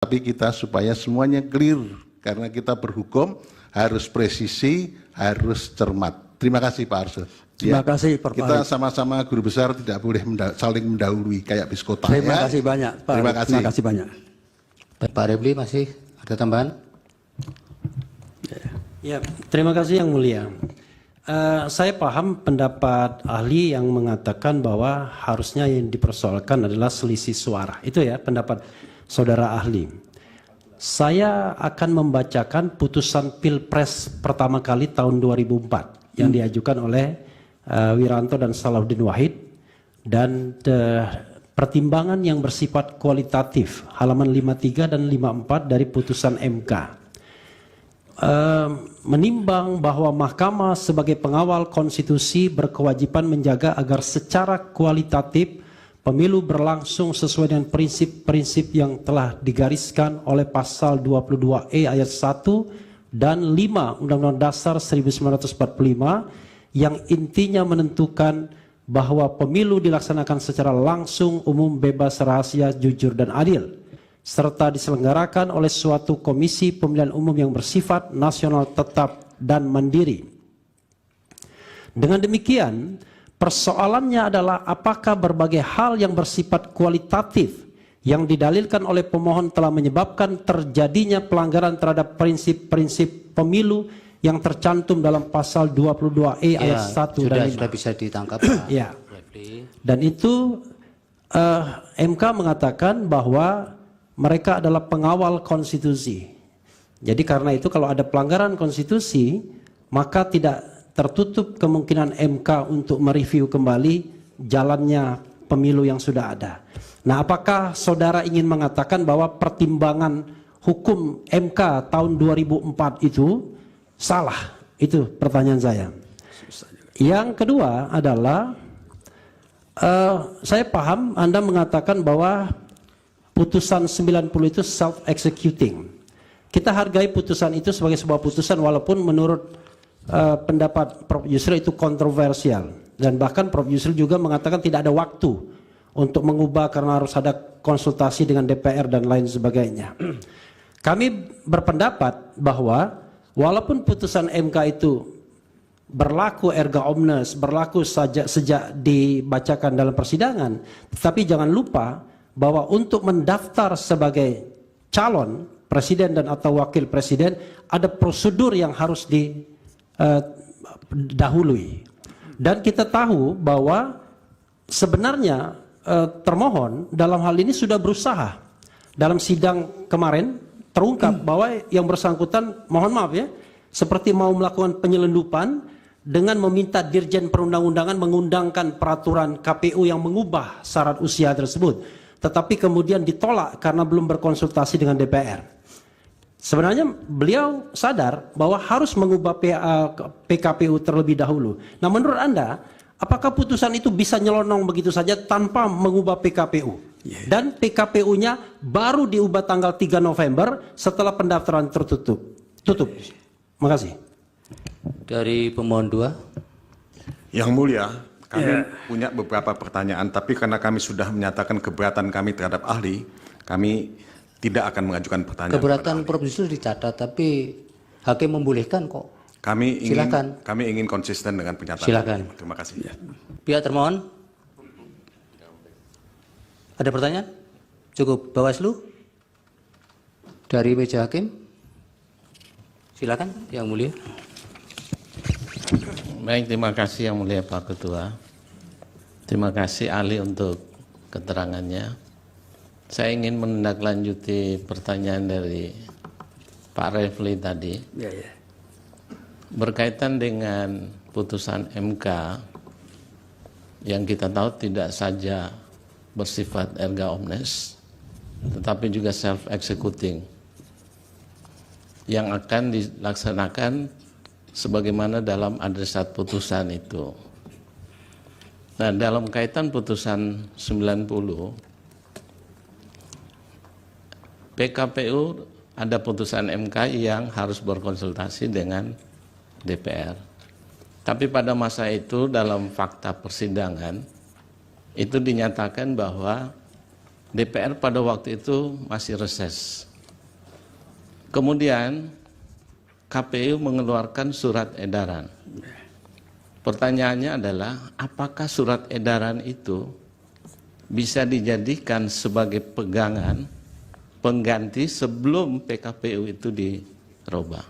tapi kita supaya semuanya clear, karena kita berhukum harus presisi, harus cermat. Terima kasih Pak Arsul. Terima kasih Pak Kita sama-sama guru besar tidak boleh saling mendahului kayak bis kota. Terima kasih banyak Pak. Terima kasih. Terima kasih banyak. Pak Refli masih ada tambahan? Ya, terima kasih Yang Mulia. Saya paham pendapat ahli yang mengatakan bahwa harusnya yang dipersoalkan adalah selisih suara. Itu ya pendapat saudara ahli. Saya akan membacakan putusan Pilpres pertama kali tahun 2004 yang diajukan oleh Wiranto dan Salahuddin Wahid, dan pertimbangan yang bersifat kualitatif halaman 53 dan 54 dari putusan MK. Menimbang bahwa Mahkamah sebagai pengawal konstitusi berkewajiban menjaga agar secara kualitatif pemilu berlangsung sesuai dengan prinsip-prinsip yang telah digariskan oleh pasal 22E ayat 1 dan 5 Undang-Undang Dasar 1945 yang intinya menentukan bahwa pemilu dilaksanakan secara langsung, umum, bebas, rahasia, jujur, dan adil, serta diselenggarakan oleh suatu komisi pemilihan umum yang bersifat nasional tetap dan mandiri. Dengan demikian, persoalannya adalah apakah berbagai hal yang bersifat kualitatif yang didalilkan oleh pemohon telah menyebabkan terjadinya pelanggaran terhadap prinsip-prinsip pemilu yang tercantum dalam pasal 22E ayat 1 dan 5. Sudah bisa ditangkap Pak Ya. Refli. Dan itu MK mengatakan bahwa mereka adalah pengawal konstitusi. Jadi karena itu kalau ada pelanggaran konstitusi, maka tidak tertutup kemungkinan MK untuk mereview kembali jalannya pemilu yang sudah ada. Nah, apakah saudara ingin mengatakan bahwa pertimbangan hukum MK tahun 2004 itu salah? Itu pertanyaan saya. Yang kedua adalah saya paham Anda mengatakan bahwa putusan 90 itu self-executing. Kita hargai putusan itu sebagai sebuah putusan walaupun menurut pendapat Prof. Yusril itu kontroversial. Dan bahkan Prof. Yusril juga mengatakan tidak ada waktu untuk mengubah karena harus ada konsultasi dengan DPR dan lain sebagainya. Kami berpendapat bahwa walaupun putusan MK itu berlaku erga omnes, berlaku sejak dibacakan dalam persidangan, tetapi jangan lupa bahwa untuk mendaftar sebagai calon presiden dan atau wakil presiden ada prosedur yang harus didahului. Dan kita tahu bahwa sebenarnya termohon dalam hal ini sudah berusaha. Dalam sidang kemarin terungkap bahwa yang bersangkutan, mohon maaf ya, seperti mau melakukan penyelundupan dengan meminta Dirjen Perundang-undangan mengundangkan peraturan KPU yang mengubah syarat usia tersebut. Tetapi kemudian ditolak karena belum berkonsultasi dengan DPR. Sebenarnya beliau sadar bahwa harus mengubah PKPU terlebih dahulu. Nah, menurut Anda, apakah putusan itu bisa nyelonong begitu saja tanpa mengubah PKPU? Dan PKPU-nya baru diubah tanggal 3 November setelah pendaftaran tertutup. Tutup. Makasih. Dari pemohon 2. Yang Mulia, kami punya beberapa pertanyaan, tapi karena kami sudah menyatakan keberatan kami terhadap ahli, kami tidak akan mengajukan pertanyaan. Keberatan Prof. Yusril dicatat, tapi hakim membolehkan kok. Kami ingin konsisten dengan pernyataan. Silakan. Terima kasih. Pihak termohon, ada pertanyaan? Cukup. Bawaslu dari meja hakim, silakan Yang Mulia. Baik, terima kasih Yang Mulia Pak Ketua. Terima kasih ahli untuk keterangannya. Saya ingin menindaklanjuti pertanyaan dari Pak Refli tadi. Berkaitan dengan putusan MK yang kita tahu tidak saja bersifat erga omnes, tetapi juga self-executing yang akan dilaksanakan sebagaimana dalam adresat putusan itu. Nah, dalam kaitan putusan 90, PKPU ada putusan MK yang harus berkonsultasi dengan DPR. Tapi pada masa itu dalam fakta persidangan itu dinyatakan bahwa DPR pada waktu itu masih reses. Kemudian KPU mengeluarkan surat edaran. Pertanyaannya adalah apakah surat edaran itu bisa dijadikan sebagai pegangan pengganti sebelum PKPU itu dirubah?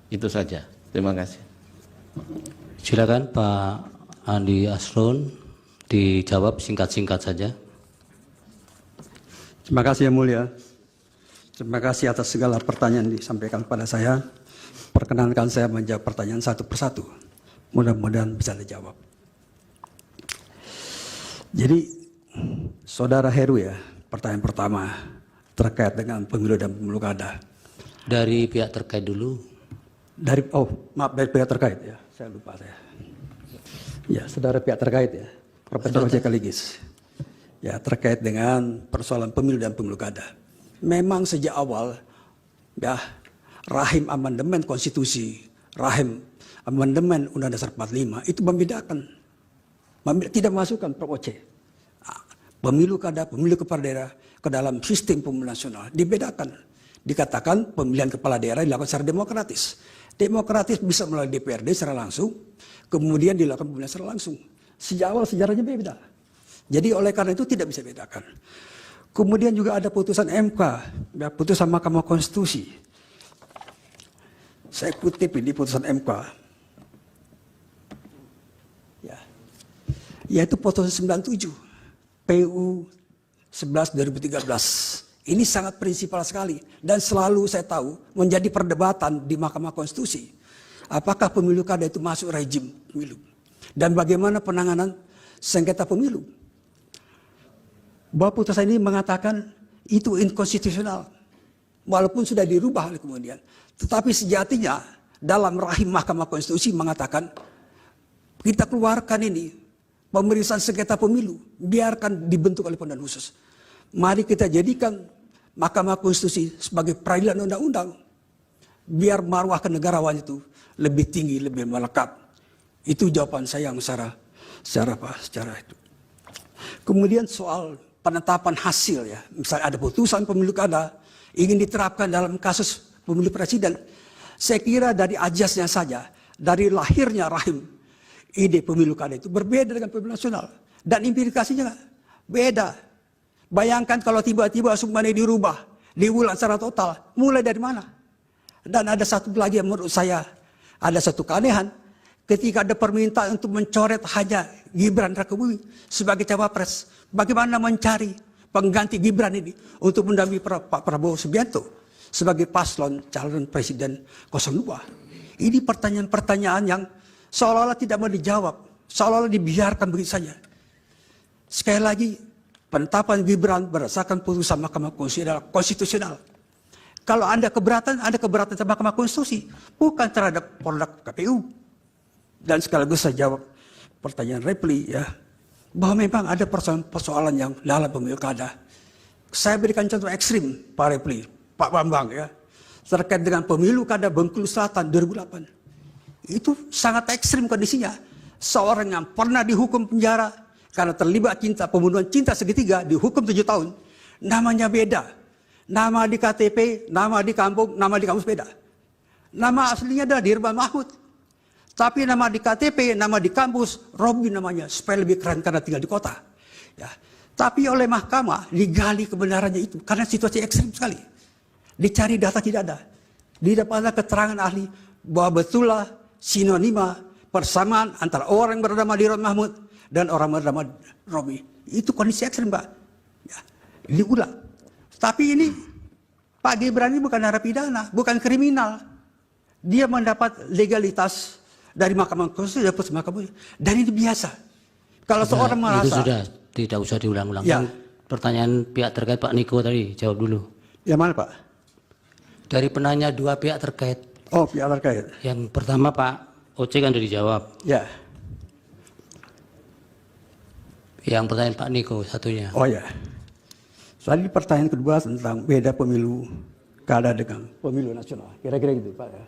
Itu saja. Terima kasih. Silakan Pak Andi Asrun dijawab singkat-singkat saja. Terima kasih yang mulia. Terima kasih atas segala pertanyaan yang disampaikan kepada saya. Perkenankan saya menjawab pertanyaan satu persatu. Mudah-mudahan bisa dijawab. Jadi, Saudara Heru ya, pertanyaan pertama terkait dengan pemilu dan pemilu kada. Dari pihak terkait dulu. Dari pihak terkait ya, saya lupa saya. Ya, saudara pihak terkait ya, Profesor Ojek Kaligis. Ya, terkait dengan persoalan pemilu dan pemilu kada. Memang sejak awal, ya, rahim amandemen konstitusi, rahim amandemen Undang-Undang Dasar 45 itu membedakan, tidak masukkan Prof. Oce. Pemilu kada, pemilu kepala daerah ke dalam sistem pemilu nasional dibedakan. Dikatakan pemilihan kepala daerah dilakukan secara demokratis. Demokratis bisa melalui DPRD secara langsung, kemudian dilakukan pemilihan secara langsung. Sejak awal sejarahnya beda. Jadi oleh karena itu tidak bisa bedakan. Kemudian juga ada putusan MK, ya, putusan Mahkamah Konstitusi. Saya kutip ini putusan MK. Ya. Yaitu putusan 97 PU 11 2013. Ini sangat prinsipal sekali dan selalu saya tahu menjadi perdebatan di Mahkamah Konstitusi. Apakah pemilu kada itu masuk rejim pemilu? Dan bagaimana penanganan sengketa pemilu? Bahwa putusan ini mengatakan itu inkonstitusional. Walaupun sudah dirubah kemudian. Tetapi sejatinya dalam rahim Mahkamah Konstitusi mengatakan kita keluarkan ini pemeriksaan sengketa pemilu. Biarkan dibentuk oleh pengadilan khusus. Mari kita jadikan Mahkamah Konstitusi sebagai peradilan undang-undang. Biar marwah kenegarawan itu lebih tinggi, lebih melekat. Itu jawaban saya yang secara itu. Kemudian soal penetapan hasil ya. Misalnya ada putusan pemilu kada ingin diterapkan dalam kasus pemilu presiden. Saya kira dari ajasnya saja, dari lahirnya rahim ide pemilu kada itu berbeda dengan pemilu nasional. Dan implikasinya beda. Bayangkan kalau tiba-tiba semuanya dirubah, diulang secara total, mulai dari mana? Dan ada satu lagi yang menurut saya ada satu keanehan. Ketika ada permintaan untuk mencoret hanya Gibran Rakebumi sebagai cawapres, bagaimana mencari pengganti Gibran ini untuk mendampingi Pak Prabowo Subianto sebagai paslon calon presiden 02? Ini pertanyaan-pertanyaan yang seolah-olah tidak mau dijawab, seolah-olah dibiarkan begitu saja. Sekali lagi, penetapan Gibran berdasarkan putusan Mahkamah Konstitusi adalah konstitusional. Kalau Anda keberatan terhadap Mahkamah Konstitusi, bukan terhadap produk KPU. Dan sekaligus saya jawab pertanyaan Repli ya, bahwa memang ada persoalan yang dalam pemilu kada. Saya berikan contoh ekstrim Pak Repli, Pak Bambang ya, terkait dengan pemilu kada Bengkulu Selatan 2008. Itu sangat ekstrim kondisinya. Seorang yang pernah dihukum penjara karena terlibat pembunuhan cinta segitiga dihukum 7 tahun. Namanya beda. Nama di KTP, nama di kampung, nama di kampus beda. Nama aslinya adalah Dirman Mahmud. Tapi nama di KTP, nama di kampus, Robi namanya, supaya lebih keren karena tinggal di kota. Ya. Tapi oleh mahkamah, digali kebenarannya itu, karena situasi ekstrim sekali. Dicari data tidak ada. Didapatlah keterangan ahli, bahwa betullah sinonima, persamaan antara orang yang bernama Dirman Mahmud, dan orang bernama Robi. Itu kondisi ekstrim, Pak. Ya. Diulang. Tapi ini, Pak Gibran ini bukan narapidana, bukan kriminal. Dia mendapat legalitas dari Mahkamah Konstitusi, dan ini biasa. Kalau seorang merasa itu sudah tidak usah diulang-ulang. Ya. Pertanyaan pihak terkait Pak Niko tadi, jawab dulu. Yang mana Pak? Dari penanya dua pihak terkait. Oh, pihak terkait. Yang pertama Pak Oce kan sudah dijawab. Ya. Yang pertanyaan Pak Niko satunya. Oh ya. Tadi pertanyaan kedua tentang beda pemilu kada dengan pemilu nasional. Kira-kira gitu Pak ya.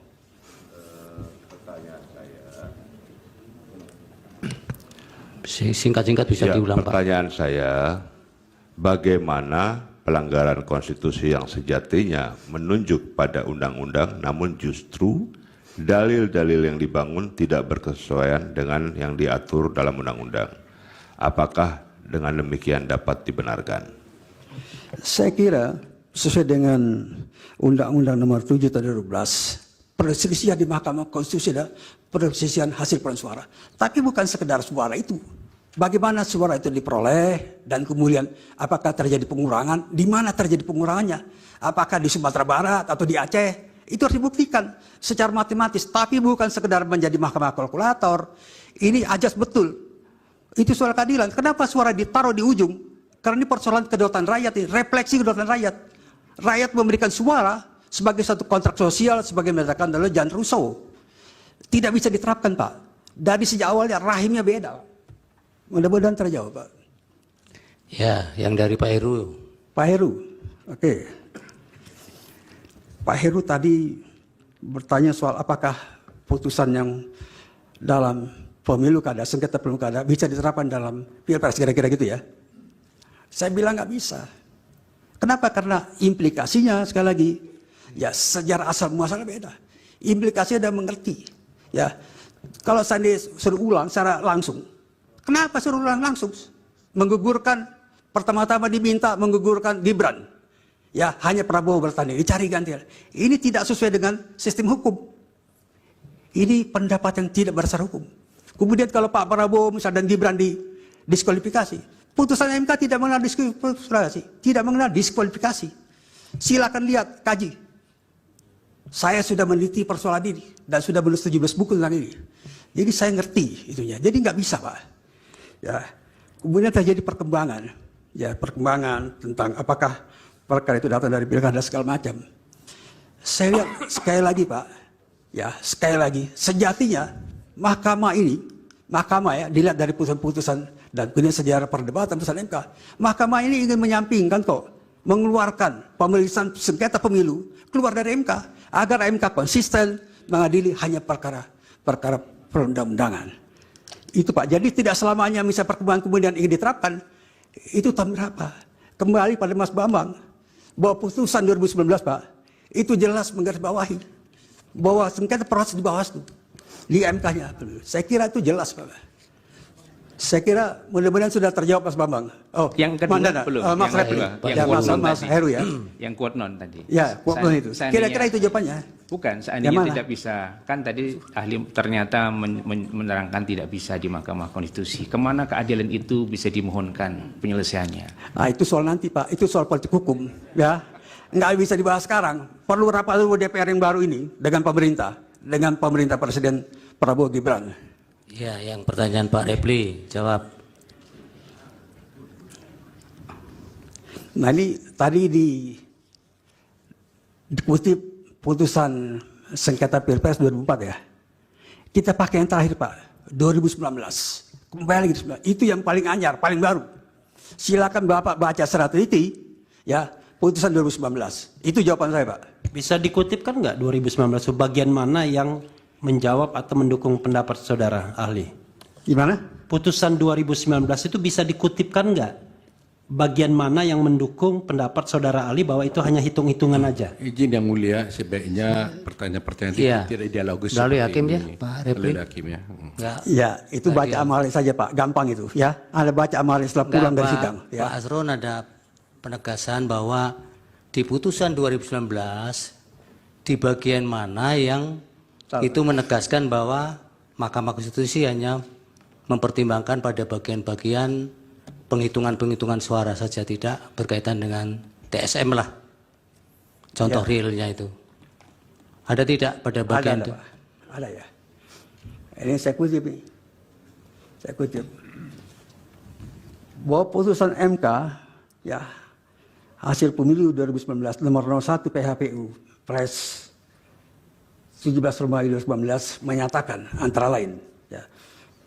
Singkat-singkat bisa diulang Pak. Pertanyaan saya, bagaimana pelanggaran konstitusi yang sejatinya menunjuk pada undang-undang, namun justru dalil-dalil yang dibangun tidak berkesesuaian dengan yang diatur dalam undang-undang. Apakah dengan demikian dapat dibenarkan? Saya kira sesuai dengan Undang-Undang Nomor 7 Tahun 2012, perselisihan di Mahkamah Konstitusi adalah perselisihan hasil perolehan suara. Tapi bukan sekedar suara itu. Bagaimana suara itu diperoleh dan kemudian apakah terjadi pengurangan, di mana terjadi pengurangannya, apakah di Sumatera Barat atau di Aceh, itu harus dibuktikan secara matematis, tapi bukan sekedar menjadi mahkamah kalkulator. Ini ajas betul. Itu soal keadilan. Kenapa suara ditaruh di ujung? Karena ini persoalan kedaulatan rakyat, ini refleksi kedaulatan rakyat. Rakyat memberikan suara sebagai satu kontrak sosial, sebagai mengatakan oleh Jean Rousseau. Tidak bisa diterapkan, Pak. Dari sejak awalnya rahimnya beda. Mudah-mudahan terjawab, Pak. Ya, yang dari Pak Heru. Pak Heru, oke. Pak Heru tadi bertanya soal apakah putusan yang dalam pemilu kada, sengketa pemilu kada bisa diterapkan dalam pilpres, kira-kira gitu ya. Saya bilang nggak bisa. Kenapa? Karena implikasinya sekali lagi, ya sejarah asal muasalnya beda. Implikasinya udah mengerti. Ya, kalau saya suruh ulang secara langsung, kenapa suruh ulang langsung? Menggugurkan, pertama-tama diminta menggugurkan Gibran. Ya, hanya Prabowo bertanding, dicari ganti. Ini tidak sesuai dengan sistem hukum. Ini pendapat yang tidak berdasar hukum. Kemudian kalau Pak Prabowo misalnya dan Gibran diskualifikasi, putusan MK tidak mengenal diskualifikasi, tidak mengenal diskualifikasi. Silakan lihat, kaji. Saya sudah meneliti persoalan ini dan sudah menulis 17 buku tentang ini. Jadi saya ngerti itunya. Jadi nggak bisa, Pak. Ya, kemudian terjadi perkembangan, ya perkembangan tentang apakah perkara itu datang dari pilkada segala macam. Saya lihat sekali lagi, Pak, ya sekali lagi sejatinya mahkamah ini, mahkamah ya dilihat dari putusan-putusan dan kemudian sejarah perdebatan putusan MK, mahkamah ini ingin menyampingkan kok, mengeluarkan pemeriksaan sengketa pemilu keluar dari MK agar MK konsisten mengadili hanya perkara perundang-undangan. Itu Pak, jadi tidak selamanya misalnya perkembangan kemudian ingin diterapkan, itu tahun berapa? Kembali pada Mas Bambang, bahwa putusan 2019 Pak, itu jelas menggarisbawahi bahwa sengketa proses di Bawaslu, di MK-nya. Saya kira itu jelas Pak. Saya kira mudah-mudahan sudah terjawab Mas Bambang. Oh, yang kedua Mandana, belum. Mas yang Refli, yang ya, quote non Mas tadi. Heru ya. Yang quote non tadi. Ya, quote non itu. Seandainya- Kira-kira itu jawabannya. Bukan, Yang seandainya mana? tidak bisa. Kan tadi ahli ternyata menerangkan tidak bisa di Mahkamah Konstitusi. Kemana keadilan itu bisa dimohonkan penyelesaiannya? Nah, itu soal nanti Pak, itu soal politik hukum. Ya, nggak bisa dibahas sekarang. Perlu rapat dulu DPR yang baru ini dengan pemerintah Presiden Prabowo Gibran. Ya, yang pertanyaan Pak Refli, jawab. Nah ini tadi dikutip putusan sengketa Pilpres 2004 ya. Kita pakai yang terakhir Pak, 2019. Kembali lagi 2019. Itu yang paling anyar, paling baru. Silakan Bapak baca secara teliti ya, putusan 2019. Itu jawaban saya Pak. Bisa dikutipkan nggak 2019 bagian mana yang menjawab atau mendukung pendapat saudara ahli? Gimana? Putusan 2019 itu bisa dikutipkan nggak? Bagian mana yang mendukung pendapat saudara ahli bahwa itu hanya hitung-hitungan aja? Izin yang mulia, sebaiknya pertanyaan-pertanyaan Iya. tidak dialogis Melalui seperti hakim ya, ini. Pak Refli. Melalui hakim ya. Enggak. Ya, itu baca amali saja Pak, gampang itu ya. Ada baca amali setelah pulang dari sidang. Pak Ya. Asron ada penegasan bahwa di putusan 2019 di bagian mana yang itu menegaskan bahwa Mahkamah Konstitusi hanya mempertimbangkan pada bagian-bagian penghitungan suara saja, tidak berkaitan dengan TSM lah. Contoh Ya. realnya itu. Ada tidak pada bagian Ada, itu? Pak. Ada ya. Ini saya kutip nih. Saya kutip. Bahwa putusan MK ya hasil pemilu 2019 nomor 01 PHPU Pres 17 Februari 2019 menyatakan antara lain ya,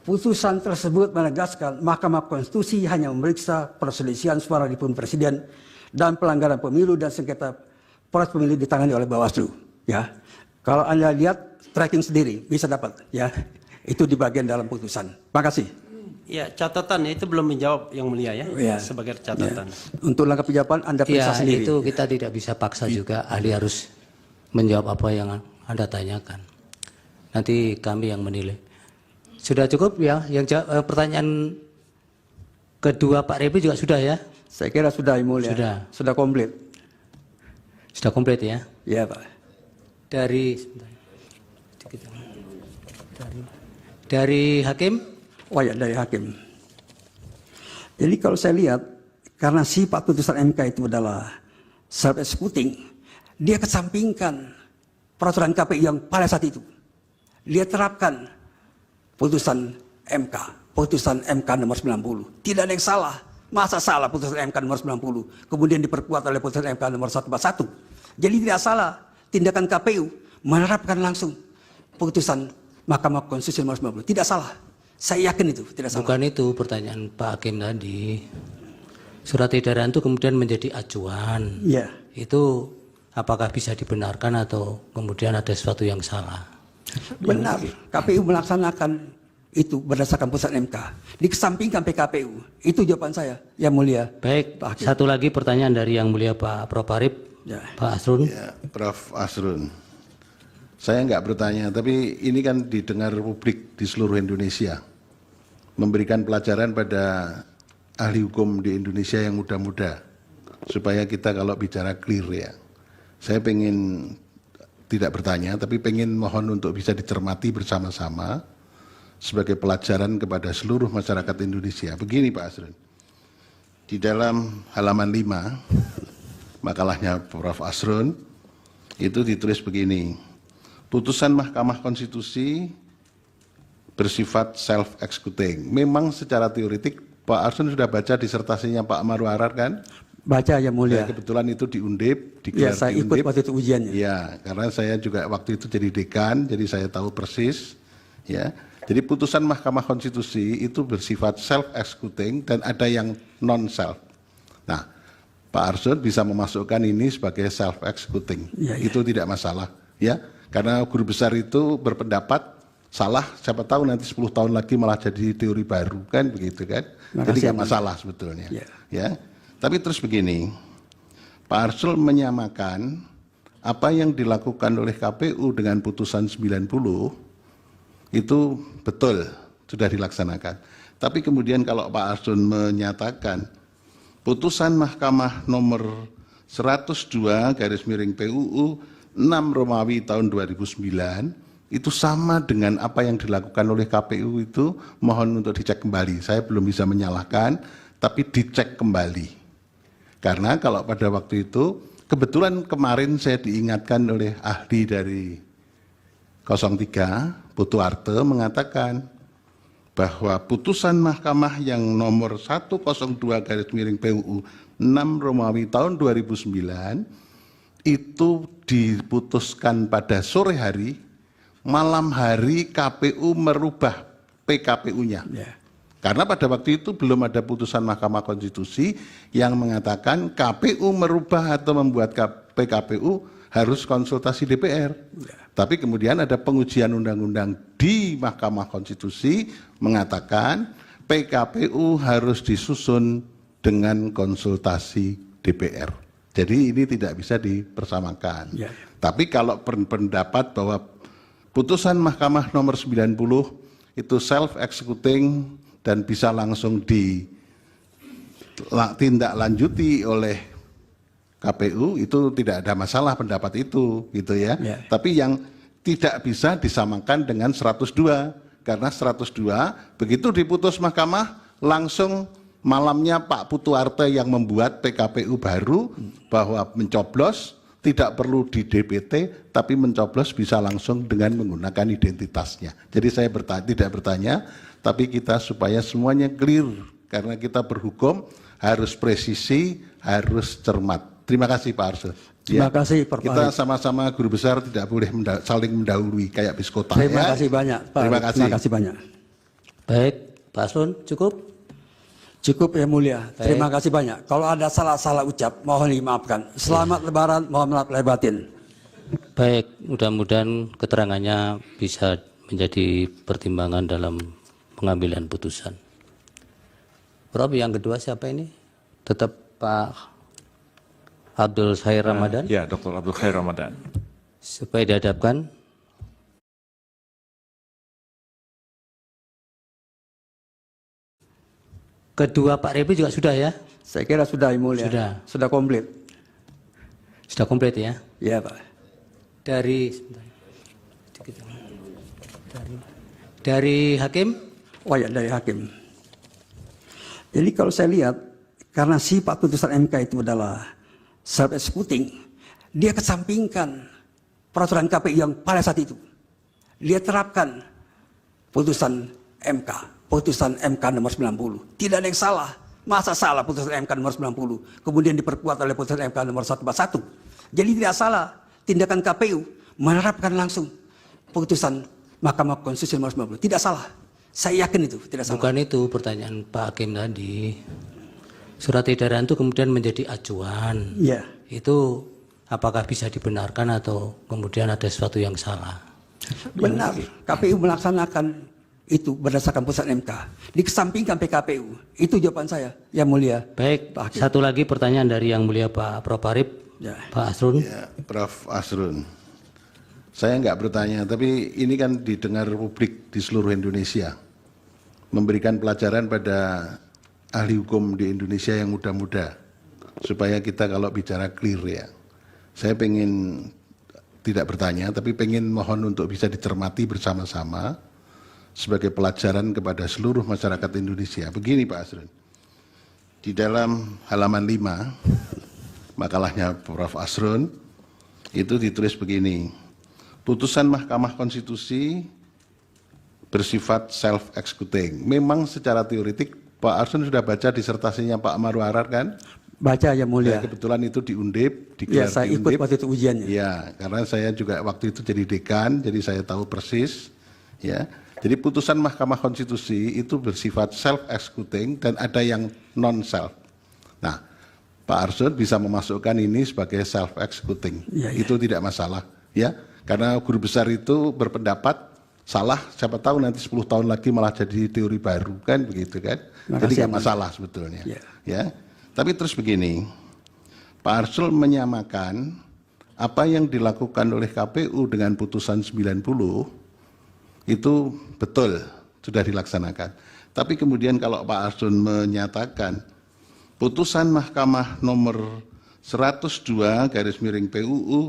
putusan tersebut menegaskan Mahkamah Konstitusi hanya memeriksa perselisihan suara di pemilu presiden dan pelanggaran pemilu dan sengketa proses pemilu ditangani oleh Bawaslu. Ya, kalau Anda lihat tracking sendiri bisa dapat. Ya, itu di bagian dalam putusan. Terima kasih. Ya, catatannya itu belum menjawab yang mulia ya, Ya. sebagai catatan. Untuk langkah jawaban Anda Ya, periksa sendiri. itu kita tidak bisa paksa juga. Ahli harus menjawab apa yang Anda tanyakan. Nanti kami yang menilai. Sudah cukup ya? Yang pertanyaan kedua Pak Repi juga sudah ya? Saya kira sudah, Yang Mulia. Sudah komplit. Sudah komplit ya? Ya, Pak. Dari hakim? Oh ya, dari hakim. Jadi kalau saya lihat, karena sifat putusan MK itu adalah self-executing, dia kesampingkan peraturan KPU yang pada saat itu. Dia terapkan putusan MK nomor 90. Tidak ada yang salah. Masa salah putusan MK nomor 90, kemudian diperkuat oleh putusan MK nomor 141. Jadi tidak salah tindakan KPU menerapkan langsung putusan Mahkamah Konstitusi nomor 90. Tidak salah. Saya yakin itu tidak salah. Bukan itu pertanyaan Pak Hakim tadi. Surat edaran itu kemudian menjadi acuan. Ya. Itu apakah bisa dibenarkan atau kemudian ada sesuatu yang salah? Benar. KPU melaksanakan itu berdasarkan putusan MK. Dikesampingkan PKPU. Itu jawaban saya, Yang Mulia. Baik, Pak Hakim. satu lagi pertanyaan dari Yang Mulia Pak Prof. Arip. Ya. Pak Asrun. Ya, Prof. Asrun. Saya nggak bertanya, tapi ini kan didengar publik di seluruh Indonesia. Memberikan pelajaran pada ahli hukum di Indonesia yang muda-muda. Supaya kita kalau bicara clear ya. Saya pengen tidak bertanya, tapi pengen mohon untuk bisa dicermati bersama-sama sebagai pelajaran kepada seluruh masyarakat Indonesia. Begini Pak Asrun. Di dalam halaman 5, makalahnya Prof. Asrun, itu ditulis begini. Putusan Mahkamah Konstitusi bersifat self-executing. Memang secara teoretik Pak Arsun sudah baca disertasinya Pak Marwarar kan? Baca, Yang Mulia. Ya, kebetulan itu di Undip, Ya, digelar saya di ikut Undip. waktu itu ujiannya. Ya, karena saya juga waktu itu jadi dekan, jadi saya tahu persis. Ya, jadi putusan Mahkamah Konstitusi itu bersifat self-executing dan ada yang non-self. Nah, Pak Arsun bisa memasukkan ini sebagai self-executing. Ya, ya. Itu tidak masalah. Ya, karena guru besar itu berpendapat salah, siapa tahu nanti 10 tahun lagi malah jadi teori baru kan begitu kan. Jadi nggak masalah sebetulnya. Ya. Ya. Tapi terus begini, Pak Arsul menyamakan apa yang dilakukan oleh KPU dengan putusan 90 itu betul sudah dilaksanakan. Tapi kemudian kalau Pak Arsul menyatakan putusan Mahkamah nomor 102/PUU 6 Romawi tahun 2009 itu sama dengan apa yang dilakukan oleh KPU itu, mohon untuk dicek kembali. Saya belum bisa menyalahkan, tapi dicek kembali. Karena kalau pada waktu itu, kebetulan kemarin saya diingatkan oleh ahli dari 03, Putu Arte, mengatakan bahwa putusan Mahkamah yang nomor 102/PUU 6 Romawi tahun 2009 itu diputuskan pada sore hari, malam hari KPU merubah PKPU-nya. Ya. Karena pada waktu itu belum ada putusan Mahkamah Konstitusi yang mengatakan KPU merubah atau membuat PKPU harus konsultasi DPR. Ya. Tapi kemudian ada pengujian undang-undang di Mahkamah Konstitusi mengatakan PKPU harus disusun dengan konsultasi DPR. Jadi ini tidak bisa dipersamakan. Ya. Tapi kalau berpendapat bahwa putusan Mahkamah nomor 90 itu self-executing dan bisa langsung ditindaklanjuti oleh KPU, itu tidak ada masalah pendapat itu, gitu ya. Ya. Tapi yang tidak bisa disamakan dengan 102, karena 102 begitu diputus Mahkamah langsung malamnya Pak Putu Arte yang membuat PKPU baru bahwa mencoblos tidak perlu di DPT, tapi mencoblos bisa langsung dengan menggunakan identitasnya. Jadi saya tidak bertanya, tapi kita supaya semuanya clear, karena kita berhukum harus presisi, harus cermat. Terima kasih Pak Arsul. Terima kasih Pak Kita Arif. sama-sama guru besar tidak boleh saling mendahului kayak biskota. Terima ya. kasih banyak, Pak. Terima Arif. kasih. Terima kasih banyak. Baik, Pak Asrun cukup? Cukup Yang Mulia. Baik. Terima kasih banyak. Kalau ada salah-salah ucap, mohon dimaafkan. Selamat Lebaran, mohon maaf lahir batin. Baik, mudah-mudahan keterangannya bisa menjadi pertimbangan dalam pengambilan putusan. Prof, yang kedua siapa ini? Tetap Pak Abdul Khair Ramadan? Ya, Dr. Abdul Khair Ramadan. Supaya dihadapkan. Kedua Pak Repi juga sudah ya? Saya kira sudah, Yang Mulia. Sudah. Sudah komplit. Sudah komplit ya? Ya, Pak. Dari hakim? Oh ya, dari hakim. Jadi kalau saya lihat, karena sifat putusan MK itu adalah self-executing, dia kesampingkan peraturan KPU yang pada saat itu. Dia terapkan putusan MK nomor 90. Tidak ada yang salah. Masa salah putusan MK nomor 90, kemudian diperkuat oleh putusan MK nomor 141. Jadi tidak salah tindakan KPU menerapkan langsung putusan Mahkamah Konstitusi nomor 90. Tidak salah. Saya yakin itu tidak salah. Bukan itu pertanyaan Pak Hakim tadi. Surat edaran itu kemudian menjadi acuan. Ya. Itu apakah bisa dibenarkan atau kemudian ada sesuatu yang salah? Benar. KPU melaksanakan itu berdasarkan putusan MK. Dikesampingkan PKPU. Itu jawaban saya, Yang Mulia. Baik, Pak Hakim. satu lagi pertanyaan dari Yang Mulia Pak Prof. Arif. Ya. Pak Asrun. Ya, Prof. Asrun. Saya nggak bertanya, tapi ini kan didengar publik di seluruh Indonesia. Memberikan pelajaran pada ahli hukum di Indonesia yang muda-muda. Supaya kita kalau bicara clear ya. Saya pengen tidak bertanya, tapi pengen mohon untuk bisa dicermati bersama-sama sebagai pelajaran kepada seluruh masyarakat Indonesia. Begini Pak Asrun. Di dalam halaman 5, makalahnya Prof. Asrun, itu ditulis begini. Putusan Mahkamah Konstitusi bersifat self-executing. Memang secara teoretik Pak Asrun sudah baca disertasinya Pak Maru Arar kan? Baca, Yang Mulia. Kebetulan itu di Undip, Ya, saya ikut waktu itu ujiannya. Ya, karena saya juga waktu itu jadi dekan, jadi saya tahu persis. Ya, jadi putusan Mahkamah Konstitusi itu bersifat self-executing dan ada yang non-self. Nah, Pak Arsul bisa memasukkan ini sebagai self-executing. Ya, ya. Itu tidak masalah. Ya, karena guru besar itu berpendapat salah, siapa tahu nanti 10 tahun lagi malah jadi teori baru kan begitu kan. Jadi nggak masalah sebetulnya. Ya. Ya. Tapi terus begini, Pak Arsul menyamakan apa yang dilakukan oleh KPU dengan putusan 90 itu betul sudah dilaksanakan. Tapi kemudian kalau Pak Arsul menyatakan putusan Mahkamah nomor 102/PUU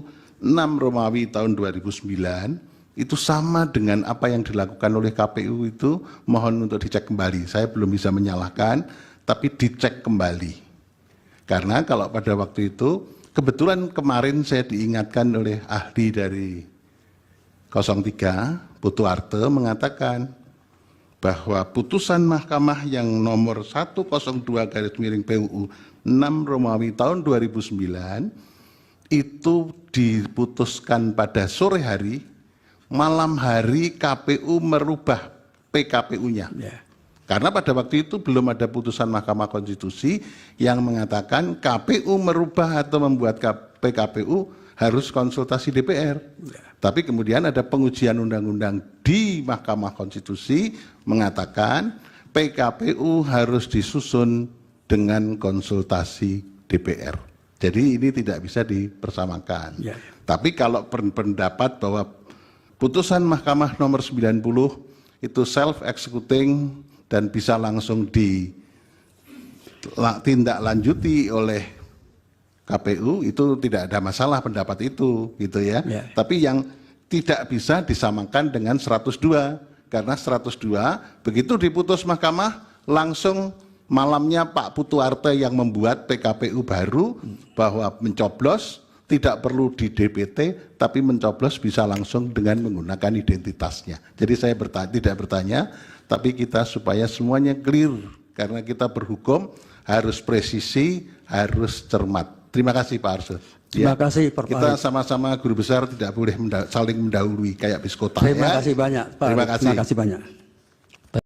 6 Romawi tahun 2009 itu sama dengan apa yang dilakukan oleh KPU itu, mohon untuk dicek kembali. Saya belum bisa menyalahkan, tapi dicek kembali. Karena kalau pada waktu itu, kebetulan kemarin saya diingatkan oleh ahli dari 03, Putu Arte, mengatakan bahwa putusan Mahkamah yang nomor 102/PUU 6 Romawi tahun 2009 itu diputuskan pada sore hari, malam hari KPU merubah PKPU-nya. Ya. Karena pada waktu itu belum ada putusan Mahkamah Konstitusi yang mengatakan KPU merubah atau membuat PKPU harus konsultasi DPR. Ya. Tapi kemudian ada pengujian undang-undang di Mahkamah Konstitusi mengatakan PKPU harus disusun dengan konsultasi DPR. Jadi ini tidak bisa dipersamakan. Ya. Tapi kalau berpendapat bahwa putusan Mahkamah nomor 90 itu self-executing dan bisa langsung ditindaklanjuti oleh KPU, itu tidak ada masalah pendapat itu, gitu ya. Yeah. Tapi yang tidak bisa disamakan dengan 102, karena 102 begitu diputus Mahkamah langsung malamnya Pak Putu Arte yang membuat PKPU baru bahwa mencoblos tidak perlu di DPT, tapi mencoblos bisa langsung dengan menggunakan identitasnya. Jadi saya tidak bertanya, tapi kita supaya semuanya clear, karena kita berhukum harus presisi, harus cermat. Terima kasih Pak Arsul. Terima kasih Pak. Kita sama-sama guru besar tidak boleh saling mendahului kayak biskota. Terima kasih banyak Pak. Terima kasih. Terima kasih banyak.